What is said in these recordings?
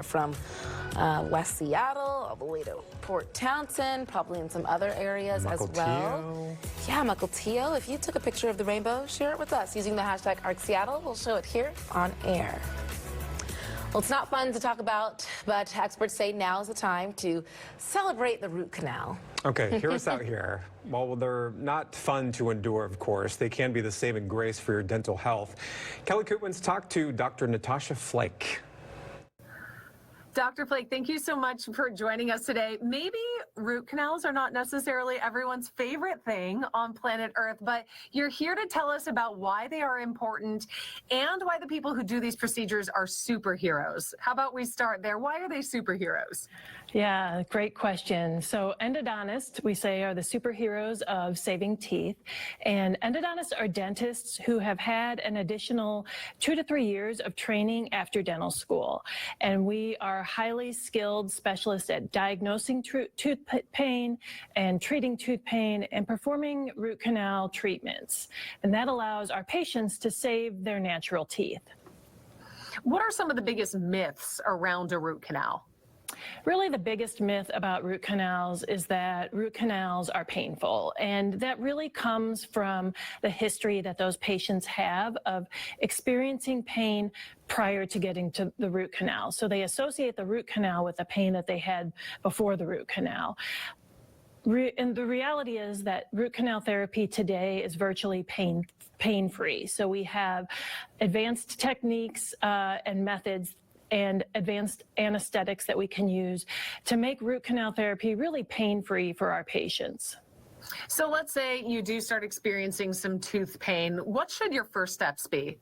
From West Seattle all the way to Port Townsend, probably in some other areas as well. Yeah, Mukilteo. If you took a picture of the rainbow, share it with us using the hashtag ArcSeattle. We'll show it here on air. Well, it's not fun to talk about, but experts say now is the time to celebrate the root canal. Okay, hear us out here. While they're not fun to endure, of course, they can be the saving grace for your dental health. Kelly Koopmans talked to Dr. Natasha Flake. Dr. Flake, thank you so much for joining us today. Maybe root canals are not necessarily everyone's favorite thing on planet Earth, but you're here to tell us about why they are important and why the people who do these procedures are superheroes. How about we start there? Why are they superheroes? Yeah, great question. So endodontists, we say, are the superheroes of saving teeth. And endodontists are dentists who have had an additional 2 to 3 years of training after dental school. And we are highly skilled specialists at diagnosing tooth pain and treating tooth pain and performing root canal treatments. And that allows our patients to save their natural teeth. What are some of the biggest myths around a root canal? Really, the biggest myth about root canals is that root canals are painful, and that really comes from the history that those patients have of experiencing pain prior to getting to the root canal. So they associate the root canal with the pain that they had before the root canal. And the reality is that root canal therapy today is virtually pain-free. So we have advanced techniques and methods and advanced anesthetics that we can use to make root canal therapy really pain-free for our patients. So let's say you do start experiencing some tooth pain. What should your first steps be?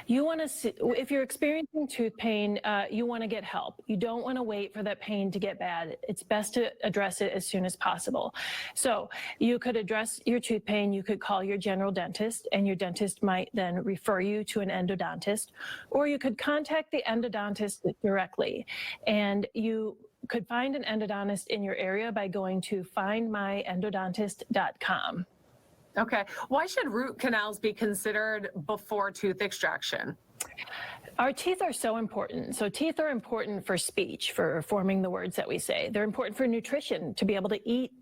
You want to see, if you're experiencing tooth pain, you want to get help. You don't want to wait for that pain to get bad. It's best to address it as soon as possible. So you could address your tooth pain. You could call your general dentist, and your dentist might then refer you to an endodontist, or you could contact the endodontist directly. And you could find an endodontist in your area by going to findmyendodontist.com. Okay. Why should root canals be considered before tooth extraction? Our teeth are so important. So teeth are important for speech, for forming the words that we say. They're important for nutrition, to be able to eat,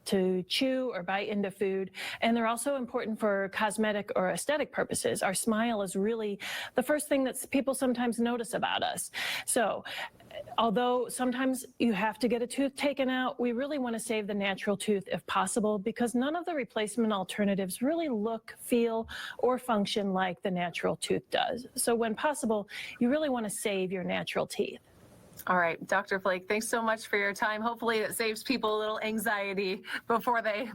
to chew or bite into food, and they're also important for cosmetic or aesthetic purposes. Our smile is really the first thing that people sometimes notice about us. So although sometimes you have to get a tooth taken out, we really want to save the natural tooth if possible, because none of the replacement alternatives really look, feel, or function like the natural tooth does. So when possible, you really want to save your natural teeth. All right, Dr. Flake, thanks so much for your time. Hopefully it saves people a little anxiety before they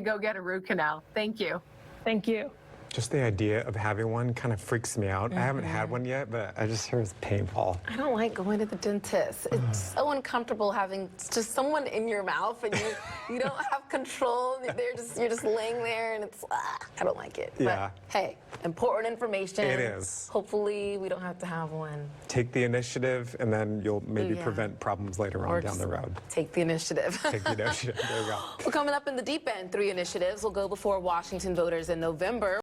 go get a root canal. Thank you. Thank you. Just the idea of having one kind of freaks me out. I haven't had one yet, but I just hear it's painful. I don't like going to the dentist. It's so uncomfortable having just someone in your mouth and you don't have control. You're just laying there and it's, I don't like it. Yeah. But hey, important information. It is. Hopefully we don't have to have one. Take the initiative, and then you'll maybe prevent problems later on down the road. Take the initiative. Take the initiative. There you go. Well, coming up in the deep end, 3 initiatives will go before Washington voters in November.